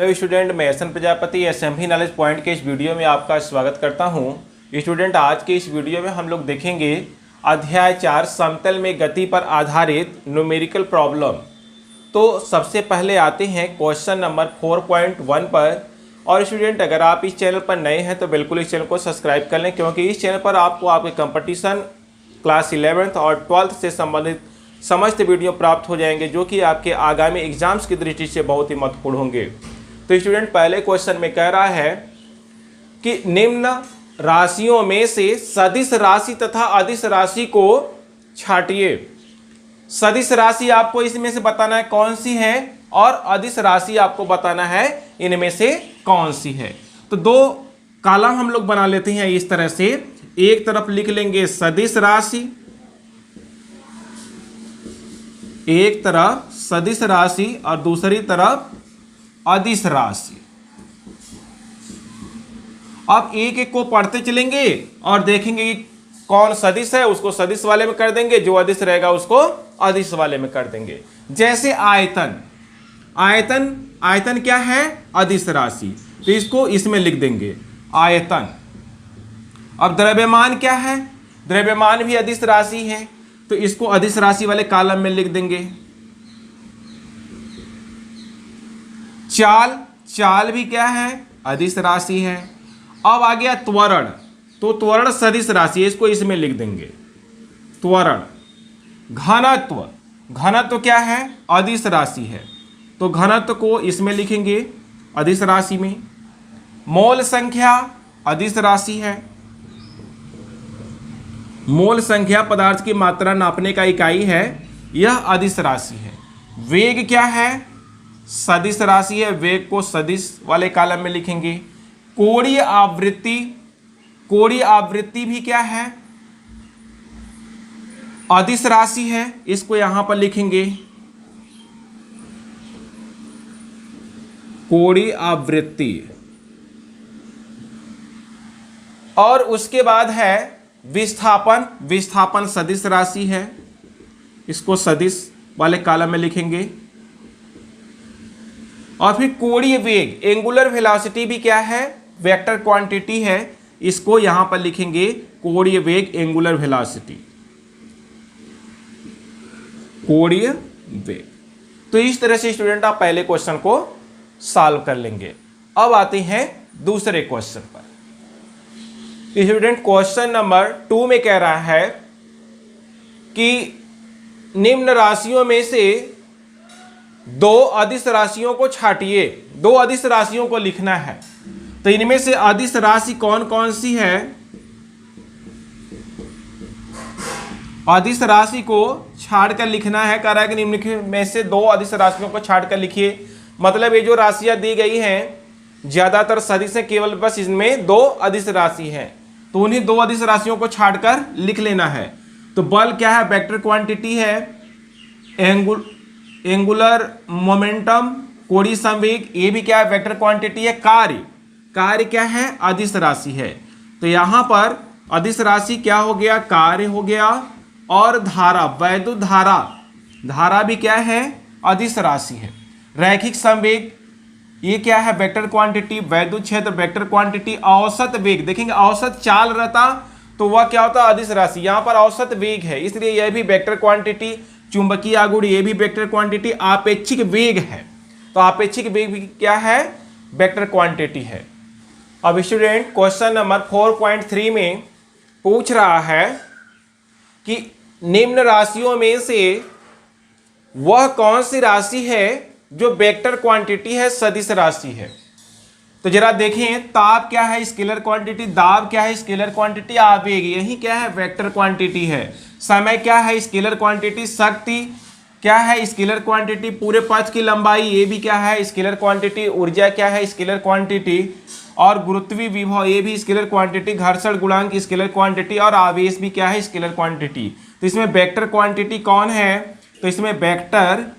Hello student, मैं S N Prajapati SMP knowledge point के इस वीडियो में आपका स्वागत करता हूं। स्टूडेंट, आज के इस वीडियो में हम लोग देखेंगे अध्याय 4 समतल में गति पर आधारित न्यूमेरिकल प्रॉब्लम। तो सबसे पहले आते हैं क्वेश्चन नंबर 4.1 पर। और स्टूडेंट, अगर आप इस चैनल पर नए हैं तो बिल्कुल इस चैनल को सब्सक्राइब कर लें, क्योंकि इस चैनल पर आपको आपके कंपटीशन क्लास 11th और 12th से संबंधित समस्त वीडियो प्राप्त हो जाएंगे, जो कि आपके आगामी एग्जाम्स की दृष्टि से बहुत ही महत्वपूर्ण होंगे। तो स्टूडेंट, पहले क्वेश्चन में कह रहा है कि निम्न राशियों में से सदिश राशि तथा अदिश राशि को छांटिए। सदिश राशि आपको इसमें से बताना है कौन सी है, और अदिश राशि आपको बताना है इनमें से कौन सी है। तो दो कॉलम हम लोग बना लेते हैं इस तरह से। एक तरफ लिख लेंगे सदिश राशि, एक तरफ सदिश राशि और दूसरी तरफ अदिश राशि। अब एक एक को पढ़ते चलेंगे और देखेंगे कि कौन सदिश है उसको सदिश वाले में कर देंगे, जो अदिश रहेगा उसको अदिश वाले में कर देंगे। जैसे आयतन, आयतन आयतन क्या है? अदिश राशि, तो इसको इसमें लिख देंगे आयतन। अब द्रव्यमान क्या है? द्रव्यमान भी अदिश राशि है, तो इसको अदिश राशि वाले कॉलम में लिख देंगे। चाल, चाल भी क्या है? अदिश राशि है। अब आ गया त्वरण, तो त्वरण सदिश राशि है, इसको इसमें लिख देंगे त्वरण। घनत्व, घनत्व क्या है? अदिश राशि है, तो घनत्व को इसमें लिखेंगे अदिश राशि में। मोल संख्या अदिश राशि है, मोल संख्या पदार्थ की मात्रा नापने का इकाई है, यह अदिश राशि है। वेग क्या है? सदिश राशि है, वेग को सदिश वाले कॉलम में लिखेंगे। कोणीय आवृत्ति, कोणीय आवृत्ति भी क्या है? अदिश राशि है, इसको यहां पर लिखेंगे कोणीय आवृत्ति। और उसके बाद है विस्थापन, विस्थापन सदिश राशि है, इसको सदिश वाले कॉलम में लिखेंगे। और फिर कोणीय वेग, एंगुलर वेलोसिटी भी क्या है? वेक्टर क्वांटिटी है, इसको यहां पर लिखेंगे कोणीय वेग, एंगुलर वेलोसिटी, कोणीय वेग। तो इस तरह से स्टूडेंट आप पहले क्वेश्चन को सॉल्व कर लेंगे। अब आते हैं दूसरे क्वेश्चन पर। स्टूडेंट, क्वेश्चन नंबर 2 में कह रहा है कि निम्न राशियों में से दो अदिश राशियों को छांटिए। दो अदिश राशियों को लिखना है, तो इनमें से अदिश राशि कौन कौन सी है? अदिश राशि को छांट कर लिखना है। कह रहा है कि निम्नलिखित में से दो अदिश राशियों को छांट कर लिखिए। मतलब ये जो राशियां दी गई हैं ज्यादातर सदिश है, केवल बस इसमें दो अदिश राशि है, तो उन्हीं दो अदिश राशियों को छांट कर लिख लेना है। तो बल क्या है? वेक्टर क्वांटिटी है। एंगुलर मोमेंटम, कोणीय संवेग, ये भी क्या है? वेक्टर क्वांटिटी है। कार्य, कार्य क्या है? अदिश राशि है, तो यहां पर अदिश राशि क्या हो गया? कार्य हो गया। और धारा, वैद्युत धारा, धारा भी क्या है? अदिश राशि है। रैखिक संवेग, ये क्या है? Vector quantity. वैद्युत क्षेत्र वेक्टर क्वांटिटी। औसत वेग, देखेंगे औसत चाल रहता तो वह क्या होता? अदिश राशि। यहां पर औसत वेग है, इसलिए यह भी वेक्टर क्वांटिटी। चुंबकीय आघूर्ण, ये भी वेक्टर क्वांटिटी। आपेक्षिक वेग है, तो आपेक्षिक वेग भी क्या है? वेक्टर क्वांटिटी है। अब स्टूडेंट, क्वेश्चन नंबर 4.3 में पूछ रहा है कि निम्न राशियों में से वह कौन सी राशि है जो वेक्टर क्वांटिटी है, सदिश राशि है। तो जरा देखें, ताप क्या है? Scalar quantity. दाब क्या है? Scalar quantity. आवेग यही क्या है? वेक्टर क्वांटिटी है। समय क्या है? Scalar quantity. शक्ति क्या है? Scalar quantity. पूरे पथ की लंबाई, ये भी क्या है? Scalar quantity. ऊर्जा क्या है? Scalar quantity. और गुरुत्वीय विभव, ये भी स्केलर क्वांटिटी। घर्षण गुणांक स्केलर क्वांटिटी। और आवेश भी क्या है? Scalar quantity. तो इसमें वेक्टर क्वांटिटी कौन है? तो इसमें वेक्टर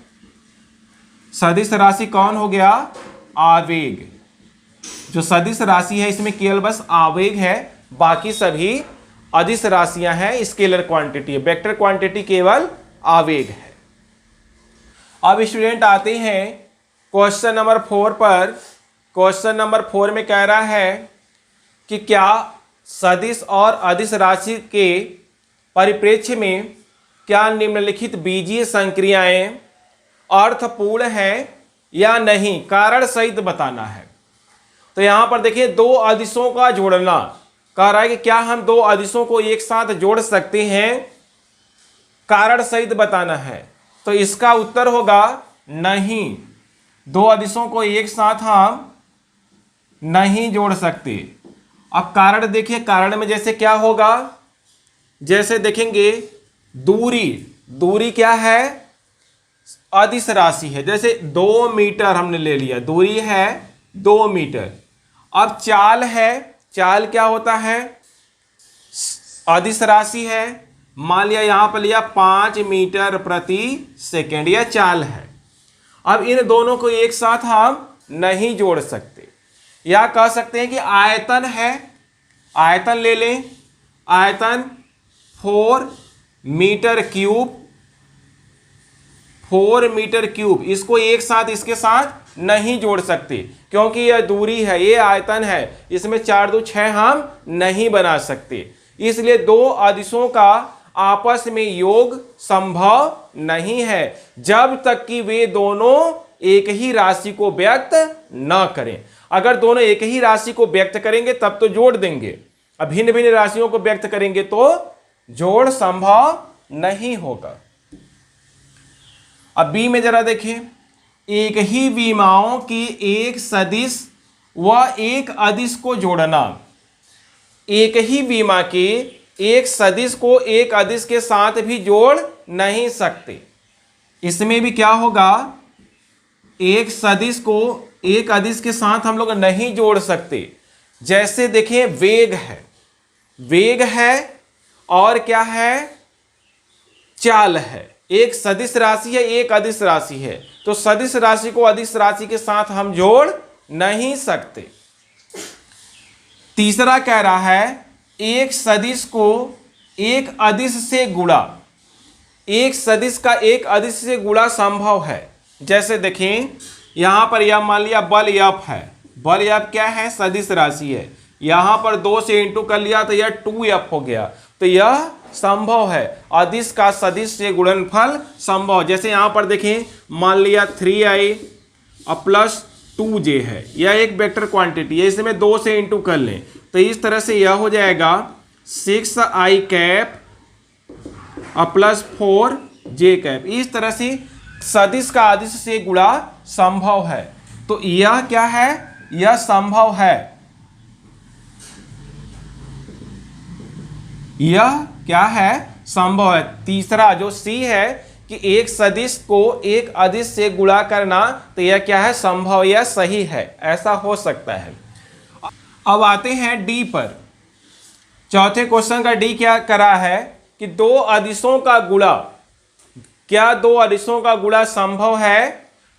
सदिश राशि कौन हो गया? आवेग। जो सदिश राशि है इसमें केवल बस आवेग है, बाकी सभी अदिश राशियां हैं, स्केलर क्वांटिटी है। वेक्टर क्वांटिटी केवल आवेग है। अब स्टूडेंट आते हैं क्वेश्चन नंबर 4 पर क्वेश्चन नंबर 4 में कह रहा है कि क्या सदिश और अदिश राशि के परिप्रेक्ष्य में क्या निम्नलिखित बीजीय संक्रियाएं अर्थपूर्ण है या नहीं, कारण सहित बताना है। तो यहां पर देखिए दो अदिशों का जोड़ना कह रहा है कि क्या हम दो अदिशों को एक साथ जोड़ सकते हैं, कारण सहित बताना है। तो इसका उत्तर होगा नहीं, दो अदिशों को एक साथ हम नहीं जोड़ सकते। अब कारण देखिए, कारण में जैसे क्या होगा, जैसे देखेंगे दूरी, दूरी क्या है, अदिश राशि है। जैसे 2 मीटर हमने ले लिया, दूरी है 2 मीटर। अब चाल है, चाल क्या होता है, अदिश राशि है। मान लिया यहां पर लिया 5 मीटर प्रति सेकेंड, यह चाल है। अब इन दोनों को एक साथ हम नहीं जोड़ सकते। या कह सकते हैं कि आयतन है, आयतन ले लें, आयतन 4 मीटर क्यूब, 4 मीटर क्यूब, इसको एक साथ इसके साथ नहीं जोड़ सकते क्योंकि यह दूरी है, ये आयतन है, इसमें 4 2 6 हम नहीं बना सकते। इसलिए दो अदिशों का आपस में योग संभव नहीं है जब तक कि वे दोनों एक ही राशि को व्यक्त न करें। अगर दोनों एक ही राशि को व्यक्त करेंगे तब तो जोड़ देंगे, अब भिन्न भिन्न राशियों को व्यक्त करेंगे तो जोड़ संभव नहीं होगा। अब बी में जरा देखिए, एक ही विमाओं की एक सदिश व एक अदिश को जोड़ना। एक ही विमा के एक सदिश को एक अदिश के साथ भी जोड़ नहीं सकते। इसमें भी क्या होगा, एक सदिश को एक अदिश के साथ हम लोग नहीं जोड़ सकते। जैसे देखिए वेग है, वेग है और क्या है, चाल है। एक सदिश राशि है, एक अदिश राशि है, तो सदिश राशि को अदिश राशि के साथ हम जोड़ नहीं सकते। तीसरा कह रहा है एक सदिश को एक अदिश से गुणा, एक सदिश का एक अदिश से गुणा संभव है। जैसे देखें यहां पर यह मान लिया बल F है, बल F क्या है, सदिश राशि है। यहां पर 2 से इंटू कर लिया तो यह 2F हो गया, तो यह संभव है, अदिश का सदिश से गुणनफल संभव। जैसे यहां पर देखें मान लिया 3i प्लस 2j है, यह एक वेक्टर क्वांटिटी है, इसमें 2 से इंटू कर लें तो इस तरह से यह हो जाएगा 6i cap plus 4j cap. इस तरह से सदिश का अदिश से गुणा संभव है, तो यह क्या है, यह संभव है। यह क्या है, संभव है। तीसरा जो सी है कि एक सदिश को एक अदिश से गुणा करना, तो यह क्या है, संभव, यह सही है, ऐसा हो सकता है। अब आते हैं डी पर। चौथे क्वेश्चन का डी क्या करा है कि दो अदिशों का गुणा, क्या दो अदिशों का गुणा संभव है,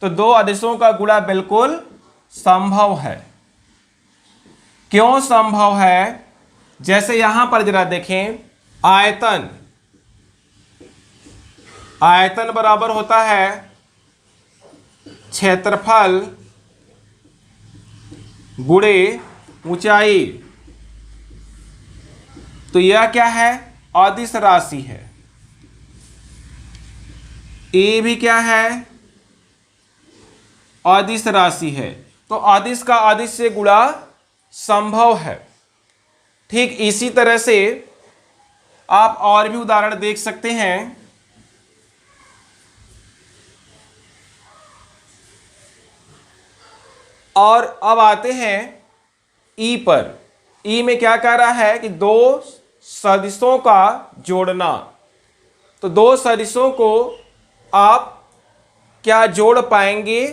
तो दो अदिशों का गुणा बिल्कुल संभव है। क्यों संभव है, जैसे यहां पर जरा देखें, आयतन, आयतन बराबर होता है क्षेत्रफल गुणे ऊंचाई, तो यह क्या है, अदिश राशि है। ए भी क्या है, अदिश राशि है, तो अदिश का अदिश से गुणा संभव है। ठीक इसी तरह से आप और भी उदाहरण देख सकते हैं। और अब आते हैं ई पर। ई में क्या कह रहा है कि दो सदिशों का जोड़ना, तो दो सदिशों को आप क्या जोड़ पाएंगे,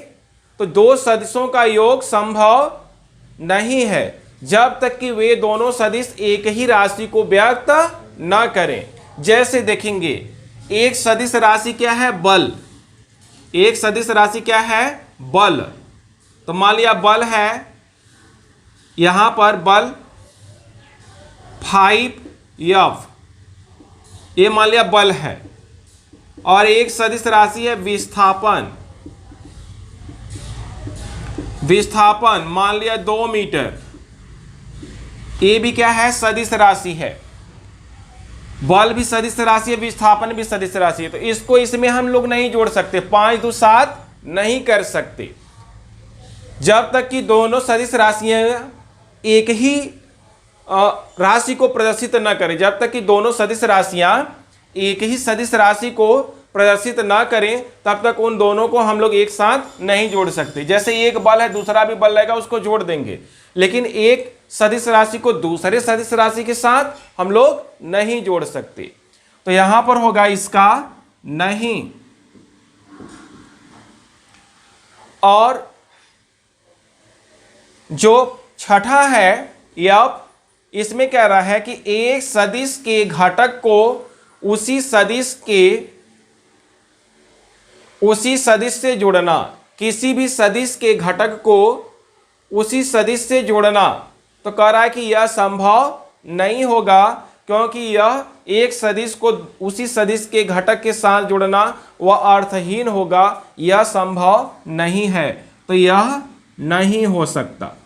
तो दो सदिशों का योग संभव नहीं है जब तक कि वे दोनों सदिश एक ही राशि को व्यक्त न करें। जैसे देखेंगे एक सदिश राशि क्या है, बल, एक सदिश राशि क्या है, बल। तो मान लिया बल है, यहां पर बल 5F, ये मान लिया बल है। और एक सदिश राशि है विस्थापन, विस्थापन मान लिया 2 मीटर, ये भी क्या है, सदिश राशि है। बल भी सदिश राशि है, विस्थापन भी सदिश राशि है, तो इसको इसमें हम लोग नहीं जोड़ सकते, 5 2 7 नहीं कर सकते। जब तक कि दोनों सदिश राशियां एक ही राशि को प्रदर्शित न करें, जब तक कि दोनों सदिश राशियां एक ही सदिश राशि को प्रदर्शित ना करें, तब तक उन दोनों को हम लोग एक साथ नहीं जोड़ सकते। जैसे एक बल है, दूसरा भी बल रहेगा, उसको जोड़ देंगे, लेकिन एक सदिश राशि को दूसरे सदिश राशि के साथ हम लोग नहीं जोड़ सकते। तो यहां पर होगा इसका नहीं। और जो छठा है यह, इसमें कह रहा है कि एक सदिश के घटक को उसी सदिश से जोड़ना, किसी भी सदिश के घटक को उसी सदिश से जोड़ना। तो कह रहा है कि यह संभव नहीं होगा, क्योंकि यह एक सदिश को उसी सदिश के घटक के साथ जोड़ना वह अर्थहीन होगा, यह संभव नहीं है, तो यह नहीं हो सकता।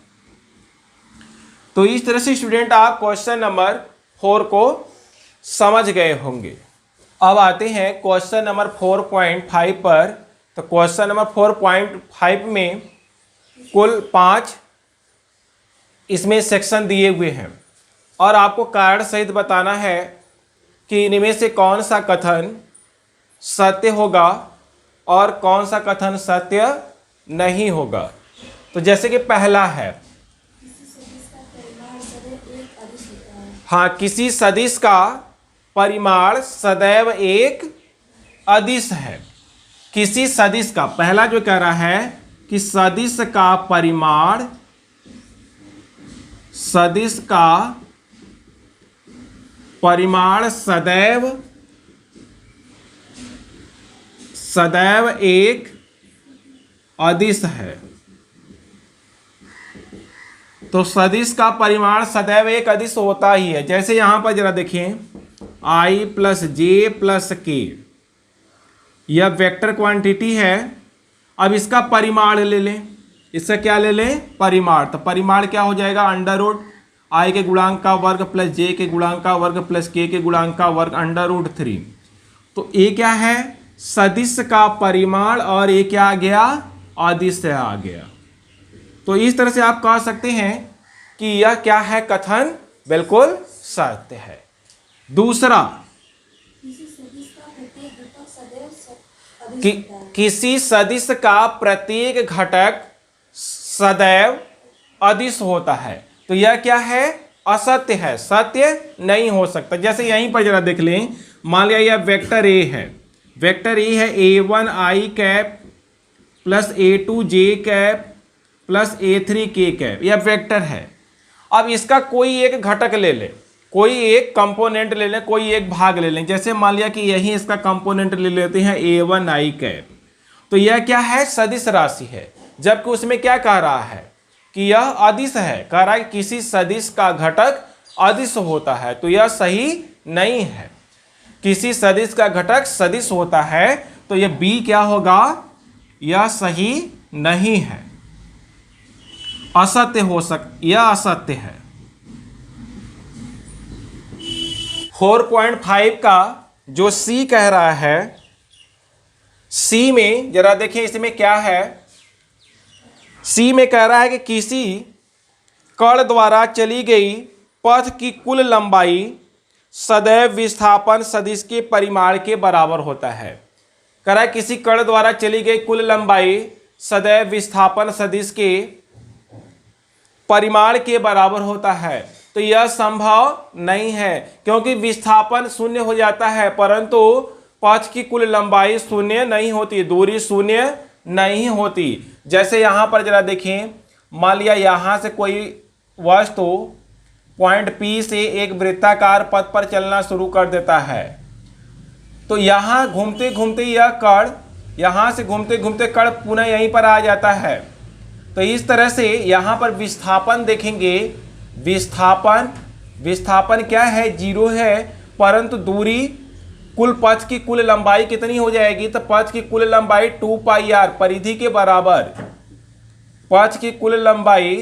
तो इस तरह से स्टूडेंट आप क्वेश्चन नंबर 4 को समझ गए होंगे। अब आते हैं क्वेश्चन नंबर 4.5 पर। तो क्वेश्चन नंबर 4.5 में कुल 5 इसमें सेक्शन दिए हुए हैं और आपको कारण सहित बताना है कि इनमें से कौन सा कथन सत्य होगा और कौन सा कथन सत्य नहीं होगा। तो जैसे कि पहला है, हाँ, किसी सदिश का परिमाण सदैव एक अदिश है। किसी सदिश का, पहला जो कह रहा है कि सदिश का परिमाण, सदिश का परिमाण सदैव एक अदिश है। तो सदिश का परिमाण सदैव एक अदिश होता ही है। जैसे यहां पर जरा देखिए, i प्लस जे प्लस के, यह वेक्टर क्वांटिटी है। अब इसका परिमाण ले लें, इसका क्या ले लें, परिमाण। तो परिमाण क्या हो जाएगा, अंडर रूट i के गुणांक का वर्ग प्लस j के गुणांक का वर्ग प्लस k के गुणांक का वर्ग अंडर रूट 3। तो ये क्या है, सदिश का परिमाण, और ये क्या आ गया, अदिश आ गया। तो इस तरह से आप कह सकते हैं कि यह क्या है, कथन बिल्कुल सत्य है। दूसरा, किसी सदिश का प्रत्येक घटक सदैव अदिश होता है। तो यह क्या है, असत्य है, सत्य नहीं हो सकता। जैसे यहीं पर जरा देख लें, मान लिया यह वेक्टर ए है, वेक्टर ए है a1 i cap plus a2 j cap plus a3 k cap, यह वेक्टर है। अब इसका कोई एक घटक ले लें, कोई एक कंपोनेंट ले लें, कोई एक भाग ले लें। जैसे मान लिया कि यही इसका कंपोनेंट ले लेते हैं a1 i कैप, तो यह क्या है, सदिश राशि है। जबकि उसमें क्या कह रहा है कि यह अदिश है, कह रहा है कि किसी सदिश का घटक अदिश होता है, तो यह सही नहीं है। किसी सदिश का घटक सदिश होता है, तो यह बी क्या होगा, यह सही नहीं है, असत्य हो यह असत्य है। 4.5 का जो सी कह रहा है, सी में जरा देखिए इसमें क्या है। सी में कह रहा है कि किसी कण द्वारा चली गई पथ की कुल लंबाई सदैव विस्थापन सदिश के परिमाण के बराबर होता है। कह रहा है किसी कण द्वारा चली गई कुल लंबाई सदैव विस्थापन सदिश के परिमाण के बराबर होता है। तो यह संभव नहीं है, क्योंकि विस्थापन शून्य हो जाता है, परंतु पथ की कुल लंबाई शून्य नहीं होती, दूरी शून्य नहीं होती। जैसे यहां पर जरा देखें, मान लिया यहां से कोई वस्तु पॉइंट P से एक वृत्ताकार पथ पर चलना शुरू कर देता है, तो यहां घूमते घूमते यह कण, यहां से घूमते घूमते कण पुनः यहीं पर आ जाता है। तो इस तरह से यहां पर विस्थापन देखेंगे, विस्थापन क्या है, 0 है, परंतु दूरी कुल पथ की कुल लंबाई कितनी हो जाएगी, तो पथ की कुल लंबाई 2πr परिधि के बराबर, पथ की कुल लंबाई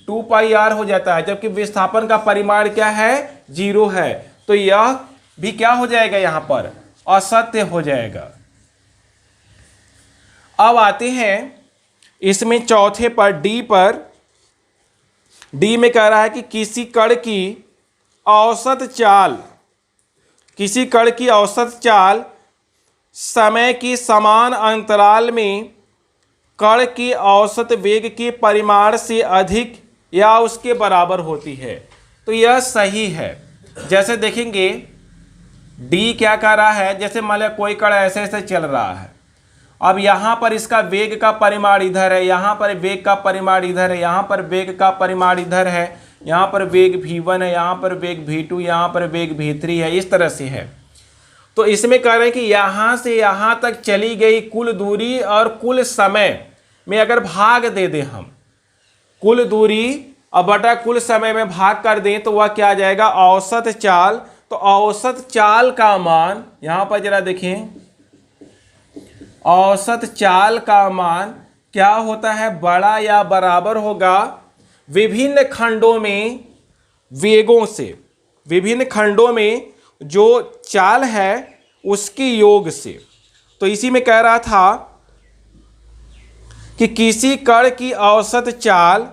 2 पाई r हो जाता है, जबकि विस्थापन का परिमाण क्या है, 0 है। तो यह भी क्या हो जाएगा, यहां पर असत्य हो जाएगा। अब आते हैं इसमें चौथे पर, डी पर। डी में कह रहा है कि किसी कण की औसत चाल समय के समान अंतराल में कण के औसत वेग के परिमाण से अधिक या उसके बराबर होती है। तो यह सही है। जैसे देखेंगे डी क्या कर रहा है, जैसे मान लिया कोई कण ऐसे ऐसे चल रहा है। अब यहाँ पर इसका वेग का परिमाण इधर है, यहाँ पर वेग का परिमाण इधर है, यहाँ पर वेग का परिमाण इधर है, यहाँ पर वेग v1 है, यहाँ पर वेग v2, यहाँ पर वेग v3 है, इस तरह से है। तो इसमें कह रहे हैं कि यहाँ से यहाँ तक चली गई कुल दूरी और कुल समय में अगर भाग दे दें हम, कुल दूरी और बटा कुल समय में भाग कर दें, तो वह क्या आ जाएगा, औसत चाल। तो औसत चाल का मान, यहाँ पर जरा देखें, औसत चाल का मान क्या होता है, बड़ा या बराबर होगा विभिन्न खंडों में वेगों से, विभिन्न खंडों में जो चाल है उसकी योग से। तो इसी में कह रहा था कि किसी कण की औसत चाल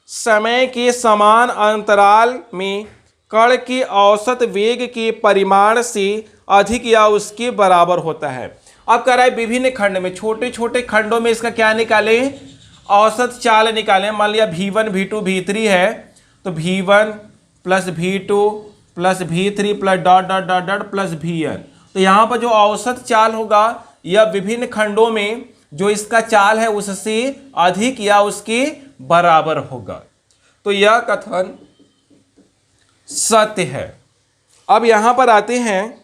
समय के समान अंतराल में कण के औसत वेग के परिमाण से अधिक या उसके बराबर होता है। अब कह रहा है विभिन्न खंड में, छोटे छोटे खंडों में इसका क्या निकालें, औसत चाल निकालें। मान लिया v1 v2 v3 है, तो v1 plus v2 plus v3 plus dot dot dot dot plus vn। तो यहाँ पर जो औसत चाल होगा यह विभिन्न खंडों में जो इसका चाल है उससे अधिक या उसके बराबर होगा। तो यह कथन सत्य है। अब यहाँ पर आते हैं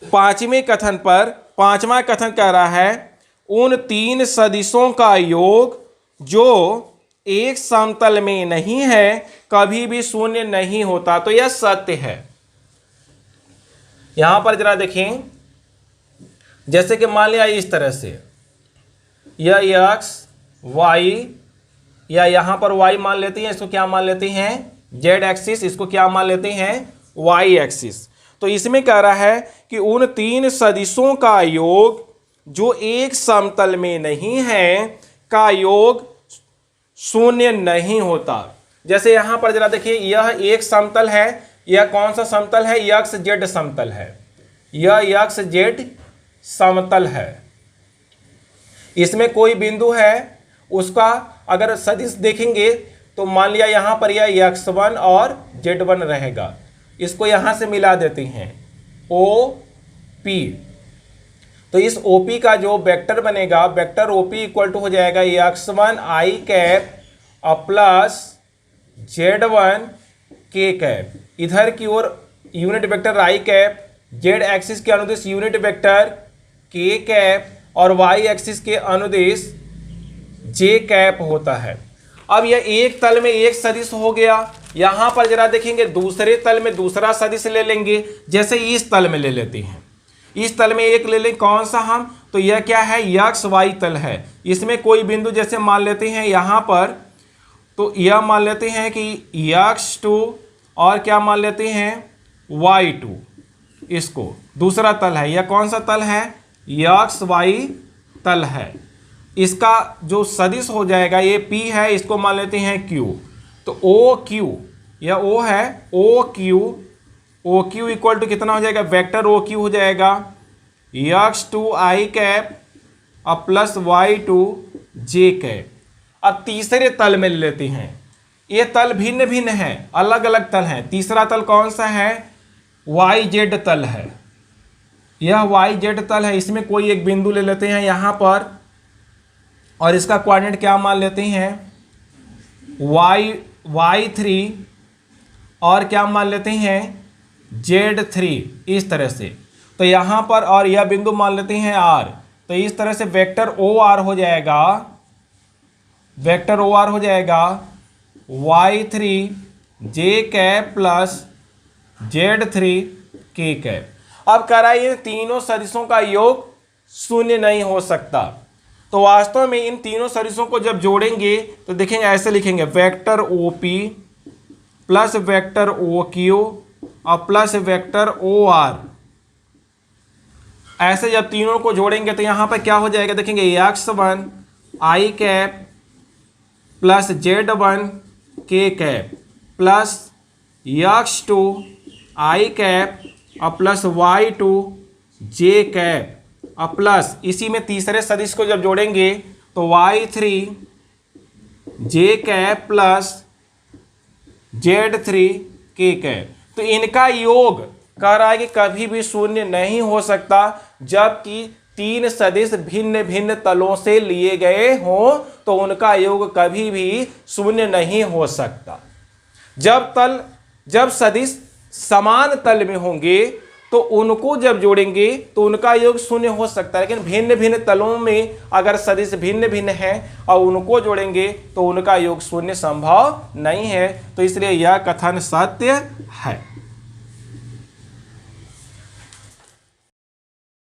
पांचवें कथन पर। पांचवा कथन कह रहा है उन तीन सदिशों का योग जो एक समतल में नहीं है कभी भी शून्य नहीं होता। तो यह सत्य है। यहां पर जरा देखें, जैसे कि मान लिया इस तरह से यह x y, या यहां पर y मान लेते हैं, इसको क्या मान लेते हैं, z एक्सिस, इसको क्या मान लेते हैं, y एक्सिस। तो इसमें कह रहा है कि उन तीन सदिशों का योग जो एक समतल में नहीं है का योग शून्य नहीं होता। जैसे यहां पर जरा देखिए, यह एक समतल है, यह कौन सा समतल है, यक्स जेड समतल है, यह यक्स जेड समतल है। इसमें कोई बिंदु है, उसका अगर सदिश देखेंगे तो मान लिया यहां पर यह x1 और z1 रहेगा। इसको यहां से मिला देते हैं OP। तो इस OP का जो वेक्टर बनेगा, वेक्टर OP इक्वल टू हो जाएगा x1 i cap plus z1 k cap. इधर की ओर unit vector i cap, z axis के अनुदिश यूनिट वेक्टर k कैप और y एक्सिस के अनुदिश j कैप होता है। अब यह एक तल में एक सदिश हो गया। यहां पर जरा देखेंगे दूसरे तल में दूसरा सदिश ले लेंगे। जैसे इस तल में ले लेते हैं, इस तल में एक ले लें, कौन सा हम, तो यह क्या है, यक्स वाई तल है। इसमें कोई बिंदु जैसे मान लेते हैं यहां पर, तो यह मान लेते हैं कि x2 और क्या मान लेते हैं y2। इसको दूसरा तल है, यह कौन सा तल है, यक्स वाई तल है। इसका जो सदिश हो जाएगा ये P है, इसको मान लेते हैं Q। तो OQ, यह O है, OQ इक्वल टू कितना हो जाएगा, वेक्टर OQ हो जाएगा x2 i कैप अब प्लस y2 j कैप। अब तीसरे तल में ले लेते हैं। ये तल भिन्न भिन्न है, अलग अलग तल हैं। तीसरा तल कौन सा है, YZ तल है। यह YZ तल है। इसमें कोई एक बिंदु ले लेते हैं यहाँ पर और इसका कोऑर्डिनेट क्या मान लेते हैं, y3 और क्या मान लेते हैं z3, इस तरह से। तो यहाँ पर और यह बिंदु मान लेते हैं r। तो इस तरह से वेक्टर OR हो जाएगा, वेक्टर OR हो जाएगा y3 j cap plus z3 k cap. अब कह रहा है ये तीनों सदिशों का योग शून्य नहीं हो सकता। तो वास्तव में इन तीनों सदिशों को जब जोड़ेंगे तो देखेंगे ऐसे लिखेंगे, vector OP plus vector OQ और प्लस वेक्टर OR। ऐसे जब तीनों को जोड़ेंगे तो यहां पर क्या हो जाएगा, देखेंगे x1 i cap plus z1 k cap plus x2 i cap और प्लस y2 j कैप और प्लस इसी में तीसरे सदिश को जब जोड़ेंगे तो y3 j cap plus z3 k cap. तो इनका योग कह रहा है कि कभी भी शून्य नहीं हो सकता जबकि तीन सदिश भिन्न भिन्न तलों से लिए गए हों, तो उनका योग कभी भी शून्य नहीं हो सकता। जब सदिश समान तल में होंगे तो उनको जब जोड़ेंगे तो उनका योग शून्य हो सकता है, लेकिन भिन्न भिन्न तलों में अगर सदिश भिन्न भिन्न है और उनको जोड़ेंगे तो उनका योग शून्य संभव नहीं है। तो इसलिए यह कथन सत्य है।